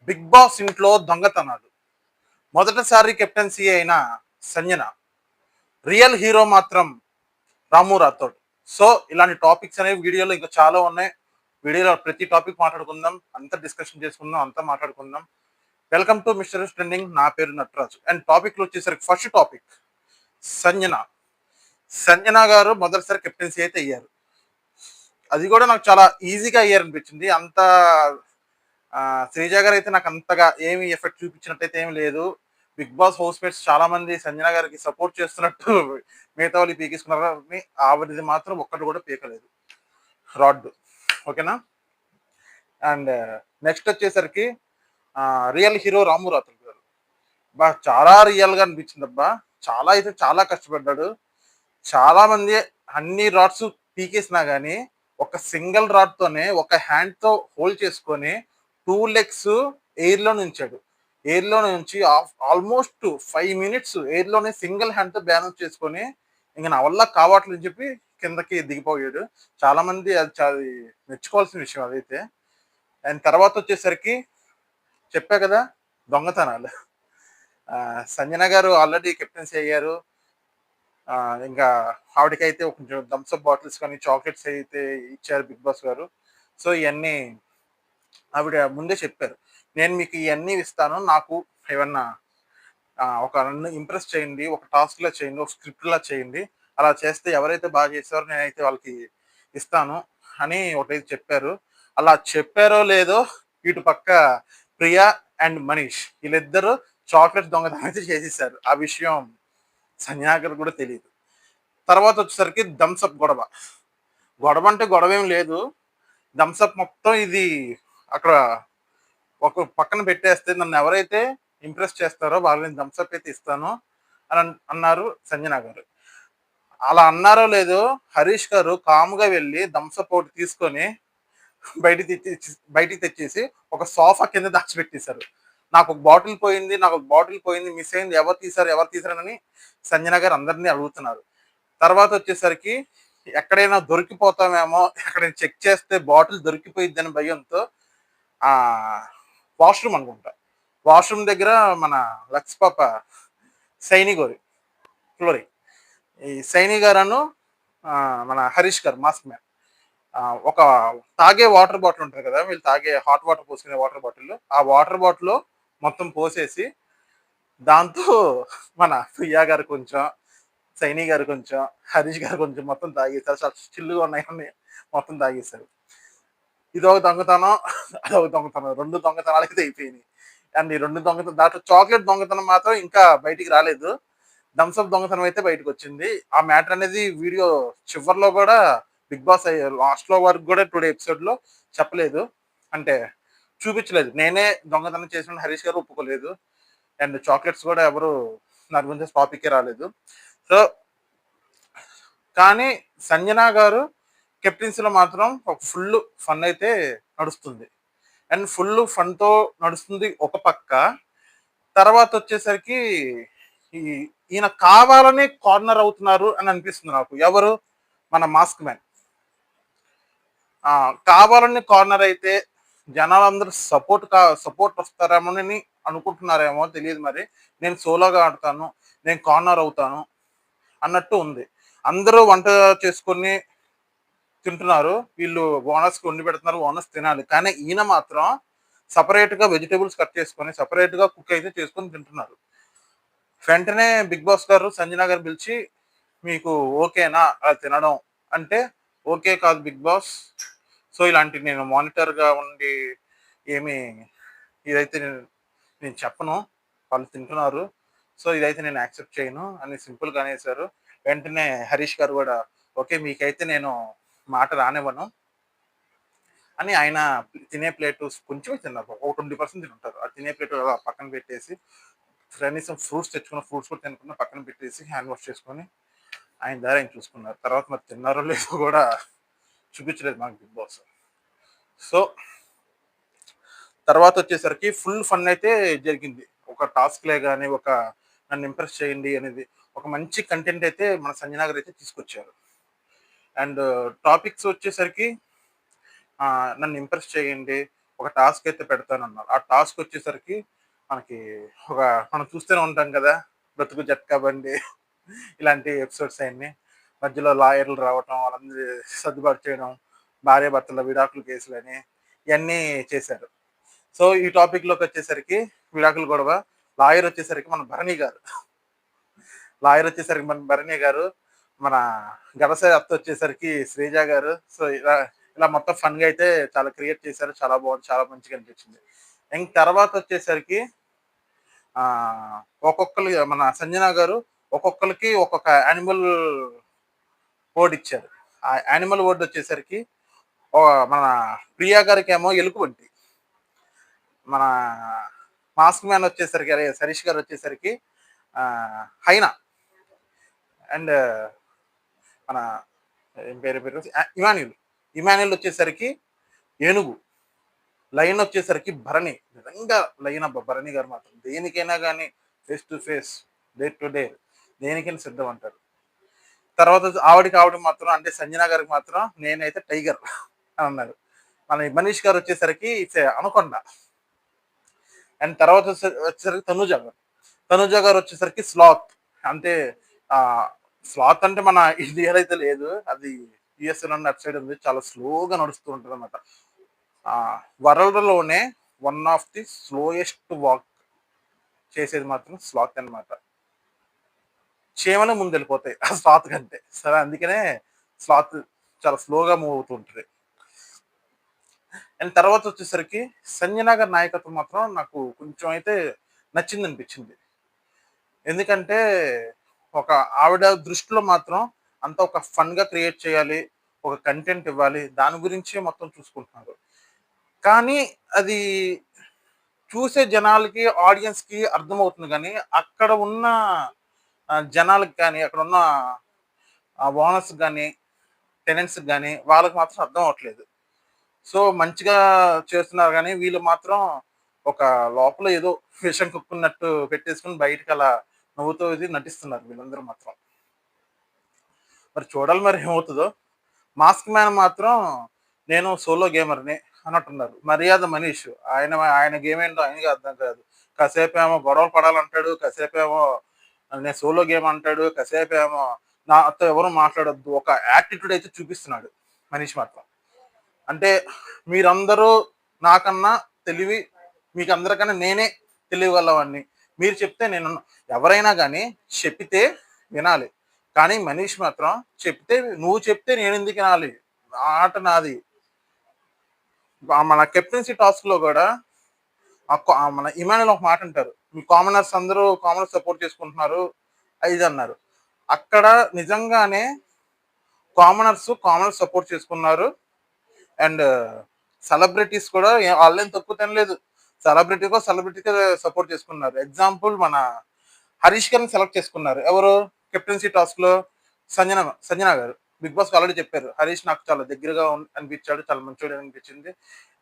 Big boss ఇంట్లో దొంగతనాలు. మొదటిసారి కెప్టెన్సీ అయిన సంజన. రియల్ హీరో మాత్రం రాము రాథోడ్. సో ఇలాంటి టాపిక్స్ అనేవి వీడియోలో ఇంకా చాలా ఉన్నాయి. వీడియోలో ప్రతి టాపిక్ మాట్లాడుకుందాం, అంత డిస్కషన్ చేసుకుందాం, అంతా మాట్లాడుకుందాం. Welcome to mister trending. నా పేరు నటరాజు. అండ్ టాపిక్ లో వచ్చేసరికి ఫస్ట్ టాపిక్ సంజన. సంజన గారు మొదటిసారి కెప్టెన్సీ అయితే అయ్యారు. అది కూడా నాకు చాలా ఈజీగా అయ్యారు అనిపించింది. అంత శ్రీజ గారు అయితే నాకు అంతగా ఏమి ఎఫెక్ట్ చూపించినట్టయితే ఏమి లేదు. బిగ్ బాస్ హౌస్ మేట్స్ చాలా మంది సంజన గారికి సపోర్ట్ చేస్తున్నట్టు మిగతా వాళ్ళు పీకేసుకున్నారు కానీ ఆవిడది మాత్రం ఒక్కటి కూడా పీకలేదు. రాడ్. ఓకేనా. అండ్ నెక్స్ట్ వచ్చేసరికి రియల్ హీరో రాము రాథోడ్ గారు. చాలా రియల్ గా అనిపించింది అబ్బా. చాలా అయితే చాలా కష్టపడ్డాడు. చాలా మంది అన్ని రాడ్స్ పీకేసినా గానీ ఒక సింగిల్ రాడ్ తోనే ఒక హ్యాండ్ తో హోల్డ్ చేసుకొని 2 లెగ్స్ ఎయిర్ లో నుంచాడు. ఎయిర్ లో నుంచి ఆల్మోస్ట్ 5 minutes ఎయిర్ లోనే సింగిల్ హ్యాండ్ తో బ్యాలెన్స్ చేసుకొని ఇంకా నా వల్ల కావట్లేదని చెప్పి కిందకి దిగిపోయాడు. చాలా మంది అది చాలా మెచ్చుకోవాల్సిన విషయం అదైతే. అండ్ తర్వాత వచ్చేసరికి చెప్పా కదా, దొంగతనాలు. సంజన గారు ఆల్రెడీ కెప్టెన్సీ అయ్యారు. ఇంకా ఆవిడకైతే కొంచెం థమ్స్అప్ బాటిల్స్ కానీ చాక్లెట్స్ అయితే ఇచ్చారు బిగ్ బాస్ గారు. సో ఇవన్నీ ఆవిడ ముందే చెప్పారు. నేను మీకు ఇవన్నీ ఇస్తాను, నాకు ఏమన్నా ఒక నన్ను ఇంప్రెస్ చేయండి, ఒక టాస్క్ లా చేయండి, ఒక స్క్రిప్ట్ లా చేయండి, అలా చేస్తే ఎవరైతే బాగా చేస్తారో నేనైతే వాళ్ళకి ఇస్తాను అని ఒకటైతే చెప్పారు. అలా చెప్పారో లేదో ఇటు పక్క ప్రియా అండ్ మనీష్ వీళ్ళిద్దరూ చాక్లెట్ దొంగతనం అయితే చేసేసారు. ఆ విషయం సంజనా కూడా తెలియదు. తర్వాత వచ్చేసరికి థమ్స్అప్ గొడవ. గొడవ అంటే గొడవ ఏం లేదు. థమ్స్అప్ మొత్తం ఇది అక్కడ ఒక పక్కన పెట్టేస్తే నన్ను ఎవరైతే ఇంప్రెస్ చేస్తారో వాళ్ళని థమ్స్అప్ అయితే ఇస్తాను అని అన్నారు సంజన గారు. అలా అన్నారో లేదో హరీష్ గారు కాముగా వెళ్ళి థమ్స్అప్ ఒకటి తీసుకొని బయటికి తెచ్చేసి ఒక సోఫా కింద దాచిపెట్టేశారు. నాకు ఒక బాటిల్ పోయింది, నాకు ఒక బాటిల్ పోయింది, మిస్ అయింది, ఎవరు తీసారని సంజన గారు అందరినీ అడుగుతున్నారు. తర్వాత వచ్చేసరికి ఎక్కడైనా దొరికిపోతామేమో, ఎక్కడైనా చెక్ చేస్తే బాటిల్ దొరికిపోయిద్దని భయంతో ఆ వాష్రూమ్ అనుకుంటా, వాష్రూమ్ దగ్గర మన లక్స్ పాప సైని గోరి ఫ్లోరి ఈ సైని గారను మన హరీష్ గారు మాస్క్ మ్యాన్ ఒక తాగే వాటర్ బాటిల్ ఉంటుంది కదా, వీళ్ళు తాగే హాట్ వాటర్ పోసుకునే వాటర్ బాటిల్, ఆ వాటర్ బాటిల్ మొత్తం పోసేసి దాంతో మన ప్రియా గారు కొంచెం, సైని గారు కొంచెం, హరీష్ గారు కొంచెం మొత్తం తాగేశారు. చాలా చిల్లుగా ఉన్నాయని మొత్తం తాగేశారు. ఇదొక దొంగతనం, అదొక దొంగతనం. 2 దొంగతనాలు అయితే అయిపోయినాయి. అండ్ ఈ 2 దొంగతనం దాంట్లో చాక్లెట్ దొంగతనం మాత్రం ఇంకా బయటికి రాలేదు. థమ్స్అప్ దొంగతనం అయితే బయటకు వచ్చింది. ఆ మ్యాటర్ అనేది వీడియో చివరిలో కూడా బిగ్ బాస్ లాస్ట్ లో వరకు కూడా టుడే ఎపిసోడ్ లో చెప్పలేదు, అంటే చూపించలేదు. నేనే దొంగతనం చేసిన హరీష్ గారు ఒప్పుకోలేదు. అండ్ చాక్లెట్స్ కూడా ఎవరు నా గురించి టాపిక్ రాలేదు. సో కానీ సంజన గారు కెప్టెన్సీలో మాత్రం ఒక ఫుల్ ఫన్ అయితే నడుస్తుంది. అండ్ ఫుల్ ఫన్ తో నడుస్తుంది ఒక పక్క. తర్వాత వచ్చేసరికి ఈ ఈయన కావాలని కార్నర్ అవుతున్నారు అని అనిపిస్తుంది నాకు. ఎవరు? మన మాస్క్ మ్యాన్. కావాలని కార్నర్ అయితే జనాలందరూ సపోర్ట్ వస్తారేమోనని అనుకుంటున్నారేమో తెలియదు. మరి నేను సోలోగా ఆడతాను, నేను కార్నర్ అవుతాను అన్నట్టు ఉంది. అందరూ వంట చేసుకొని తింటున్నారు, వీళ్ళు ఓనర్స్కి వండి పెడుతున్నారు, ఓనర్స్ తినాలి. కానీ ఈయన మాత్రం సపరేట్ గా వెజిటేబుల్స్ కట్ చేసుకొని సపరేట్ గా కుక్ అయితే చేసుకొని తింటున్నారు. వెంటనే బిగ్ బాస్ గారు సంజన గారు పిలిచి, మీకు ఓకేనా అలా తినడం అంటే, ఓకే కాదు బిగ్ బాస్. సో ఇలాంటి నేను మానిటర్ గా ఉండి ఏమి ఇదైతే నేను చెప్పను, వాళ్ళు తింటున్నారు, సో ఇదైతే నేను యాక్సెప్ట్ చేయను అని సింపుల్ గా అనేసారు. వెంటనే హరీష్ గారు కూడా ఓకే మీకైతే నేను మాట రానివ్వను అని ఆయన తినే ప్లేట్ కొంచెమే తిన్నారు, ఒక 20% తింటారు. ఆ తినే ప్లేట్ పక్కన పెట్టేసి కనీసం ఫ్రూట్స్ తెచ్చుకున్న ఫ్రూట్స్ కూడా తినకుండా పక్కన పెట్టేసి హ్యాండ్ వాష్ చేసుకొని ఆయన దారి ఆయన చూసుకున్నారు. తర్వాత మరి తిన్నారో లేదో కూడా చూపించలేదు మాకు బిగ్ బాస్. సో తర్వాత వచ్చేసరికి ఫుల్ ఫన్ అయితే జరిగింది. ఒక టాస్క్లే కానీ, ఒక నన్ను ఇంప్రెస్ చేయండి అనేది ఒక మంచి కంటెంట్ అయితే మన సంజనా గారు అయితే తీసుకొచ్చారు. అండ్ టాపిక్స్ వచ్చేసరికి నన్ను ఇంప్రెస్ చేయండి, ఒక టాస్క్ అయితే పెడతానన్నారు. ఆ టాస్క్ వచ్చేసరికి మనకి ఒక మనం చూస్తూనే ఉంటాం కదా! 'బ్రతుకు జట్కా బండి' ఇలాంటి ఎపిసోడ్స్ అయన్నీ. మధ్యలో లాయర్‌లు రావటం, వాళ్ళందరి సర్దుబాటు చేయడం, భార్యాభర్తల విడాకుల కేసులని ఇయన్నీ చేశారు. సో, ఈ టాపిక్‌లోకొచ్చేసరికి విడాకుల గొడవ. లాయర్ వచ్చేసరికి మన భరణి గారు. లాయర్ వచ్చేసరికి మన భరణి గారు. మన గడసరి అత్త వచ్చేసరికి శ్రీజ గారు. సో, ఇలా ఇలా మొత్తం ఫన్‌గా అయితే చాలా క్రియేట్ చేశారు. చాలా బాగుంది. చాలా మంచిగా అనిపించింది. ఇంక తర్వాత వచ్చేసరికి ఒక్కొక్కళ్ళు మన సంజన గారు ఒక్కొక్కళ్ళకి ఒక్కొక్క యానిమల్ వర్డ్ ఇచ్చారు. ఆ యానిమల్ వర్డ్ వచ్చేసరికి మన ప్రియా గారికేమో ఎలుగుబంటి. మన మాస్క్ మ్యాన్ వచ్చేసరికి అదే సరీష్ గారు వచ్చేసరికి హైనా. అండ్ మన ఏం పేరు ఇమాన్యుల్. ఇమాన్యుల్ వచ్చేసరికి ఏనుగు. లయన్ వచ్చేసరికి భరణి. నిజంగా లయన్ అబ్బా భరణి గారు మాత్రం దేనికైనా కానీ face to face, day to day దేనికైనా సిద్ధం అంటారు. తర్వాత ఆవిడ మాత్రం అంటే సంజన గారికి మాత్రం నేనైతే టైగర్ అని అన్నారు. మన మనీష్ గారు వచ్చేసరికి అనకొండ. అండ్ తర్వాత వచ్చేసరికి తనుజ గారు వచ్చేసరికి స్లాత్. అంటే ఆ స్లాత్ అంటే మన ఇండియాలో అయితే లేదు, అది యుఎస్ అటు సైడ్ ఉంది. చాలా స్లోగా నడుస్తూ ఉంటుంది అనమాట. వరల్డ్ లోనే one of the slowest walk చేసేది మాత్రం స్లాత్ అనమాట. చీమలే ముందు వెళ్ళిపోతాయి ఆ స్లాత్ కంటే. సరే అందుకనే స్లాత్ చాలా స్లోగా మూవ్ అవుతూ ఉంటుంది. అండ్ తర్వాత వచ్చేసరికి సంజన గారి నాయకత్వం మాత్రం నాకు కొంచెం అయితే నచ్చింది అనిపించింది. ఎందుకంటే ఒక ఆవిడ దృష్టిలో మాత్రం అంతా ఒక ఫన్గా క్రియేట్ చేయాలి, ఒక కంటెంట్ ఇవ్వాలి, దాని గురించే మొత్తం చూసుకుంటున్నారు. కానీ అది చూసే జనాలకి ఆడియన్స్కి అర్థమవుతుంది, కానీ అక్కడ ఉన్న జనాలకు కానీ అక్కడ ఉన్న ఓనర్స్ కానీ టెనెంట్స్ కానీ వాళ్ళకి మాత్రం అర్థం అవ్వట్లేదు. సో మంచిగా చేస్తున్నారు కానీ వీళ్ళు మాత్రం ఒక లోపల ఏదో విషం కుక్కున్నట్టు పెట్టేసుకుని బయటకు అలా నవ్వుతూ ఇది నటిస్తున్నారు వీళ్ళందరూ మాత్రం. మరి చూడాలి మరి ఏమవుతుందో. మాస్క్ మ్యాన్ మాత్రం నేను సోలో గేమర్ని అన్నట్టున్నారు. మర్యాద మనీష్ ఆయన ఆయన గేమ్ ఏంటో ఆయనకి అర్థం కాదు. కాసేపు ఏమో గొడవలు పడాలంటాడు, కాసేపు ఏమో నేను సోలో గేమ్ అంటాడు, కాసేపు ఏమో నాతో ఎవరు మాట్లాడొద్దు. ఒక యాటిట్యూడ్ అయితే చూపిస్తున్నాడు మనీష్ మాత్రం. అంటే మీరందరూ నాకన్నా తెలివి, మీకు అందరికన్నా నేనే తెలియగలవాడిని. మీరు చెప్తే నేను ఎవరైనా కానీ చెప్పితే వినాలి. కానీ మనీష్ మాత్రం చెప్తే నువ్వు చెప్తే నేను ఎందుకు వినాలి, ఆట నాది. మన కెప్టెన్సీ టాస్క్ లో కూడా మన ఇమానుల్ ఒక మాట అంటారు, మీ కామనర్స్ అందరూ కామనర్స్ సపోర్ట్ చేసుకుంటున్నారు ఇది అన్నారు. అక్కడ నిజంగానే కామనర్స్ సపోర్ట్ చేసుకున్నారు. అండ్ సెలబ్రిటీస్ కూడా వాళ్ళేం తక్కువ తినలేదు. సెలబ్రిటీగా సపోర్ట్ చేసుకున్నారు. ఎగ్జాంపుల్ మన హరీష్ గారిని సెలెక్ట్ చేసుకున్నారు. ఎవరు కెప్టెన్సీ టాస్క్ లో సంజన గారు బిగ్ బాస్ ఆల్రెడీ చెప్పారు, హరీష్ నాకు చాలా దగ్గరగా అనిపించాడు, చాలా మంచోడు అనిపించింది.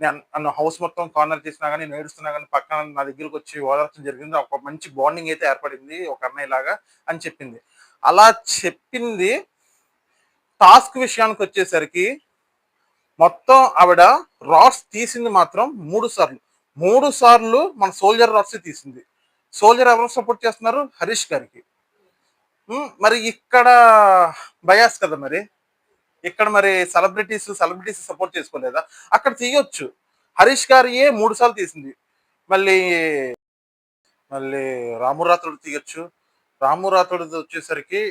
నన్ను హౌస్ మొత్తం కార్నర్ చేసినా కానీ, నేను ఏడుస్తున్నా కానీ పక్కన నా దగ్గరకు వచ్చి ఓదార్చడం జరిగింది. ఒక మంచి బాండింగ్ అయితే ఏర్పడింది ఒక అన్నయ్య లాగా అని చెప్పింది. అలా చెప్పింది. టాస్క్ విషయానికి వచ్చేసరికి మొత్తం ఆవిడ రాడ్స్ తీసింది మాత్రం 3 సార్లు. 3 సార్లు మన సోల్జర్ రాడ్స్ తీసింది. సోల్జర్ ఎవరు సపోర్ట్ చేస్తున్నారు, హరీష్ గారికి. మరి ఇక్కడ బయాస్ కదా మరి. ఇక్కడ మరి సెలబ్రిటీస్ సపోర్ట్ చేసుకోలేదా? అక్కడ తీయొచ్చు. హరీష్ గారియే 3 సార్లు తీసింది. మళ్ళీ మళ్ళీ రాము రాథోడ్ తీయొచ్చు. రాము రాథోడ్ వచ్చేసరికి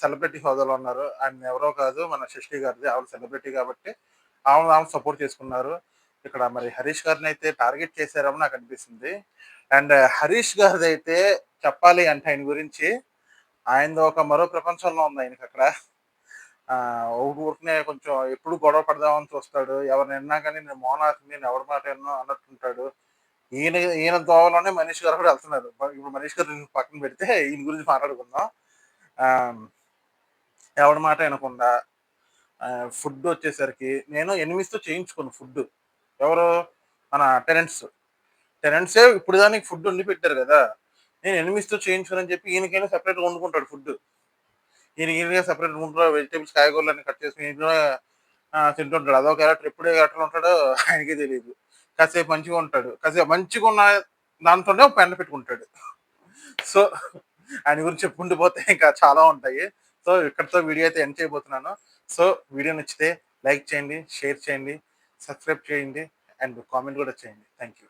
సెలబ్రిటీ హోదాలో ఉన్నారు. ఆయన ఎవరో కాదు, మన శశి గారిది. ఆవిడ సెలబ్రిటీ కాబట్టి ఆమె సపోర్ట్ చేసుకున్నారు. ఇక్కడ మరి హరీష్ గారిని అయితే టార్గెట్ చేశారేమో నాకు అనిపిస్తుంది. అండ్ హరీష్ గారిది అయితే చెప్పాలి అంటే ఆయన గురించి, ఆయనది ఒక మరో ప్రపంచంలో ఉంది ఆయనకి అక్కడ. ఊరికనే కొంచెం ఎప్పుడు గొడవ పడదామని చూస్తాడు. ఎవరిని విన్నా కానీ నేను మోనార్క్, నేను ఎవరి మాట విన్నా అన్నట్టుంటాడు. ఈయన దోవలోనే మనీష్ గారు కూడా వెళ్తున్నారు. ఇప్పుడు మనీష్ గారు పక్కన పెడితే ఈయన గురించి మాట్లాడుకుందాం. ఎవరి మాట వినకుండా ఫుడ్ వచ్చేసరికి నేను ఎనిమిస్తో చేయించుకున్నాను ఫుడ్. ఎవరు మన టెనెంట్సే ఇప్పుడు దానికి ఫుడ్ వండి పెట్టారు కదా, నేను ఎనిమిస్తో చేయించుకుని చెప్పి ఈయనకైనా సెపరేట్గా వండుకుంటాడు ఫుడ్. ఈయనగా సెపరేట్ రూమ్లో వెజిటేబుల్స్ కాయగూరలన్నీ కట్ చేసుకుని ఇంట్లో తింటుంటాడు. అదొక క్యారెక్టర్. ఎప్పుడే క్యారెక్టర్ ఉంటాడో ఆయనకే తెలియదు. కాసేపు మంచిగా ఉంటాడు, కాసేపు మంచిగా ఉన్న దాంతోనే ఒక పెంట పెట్టుకుంటాడు. సో ఆయన గురించి చెప్పుకుంటూ పోతే ఇంకా చాలా ఉంటాయి. సో ఇక్కడితో వీడియో అయితే ఎండ్ చేయబోతున్నాను. సో వీడియో నచ్చితే లైక్ చేయండి, షేర్ చేయండి, సబ్స్క్రైబ్ చేయండి అండ్ కామెంట్ కూడా చేయండి. Thank you.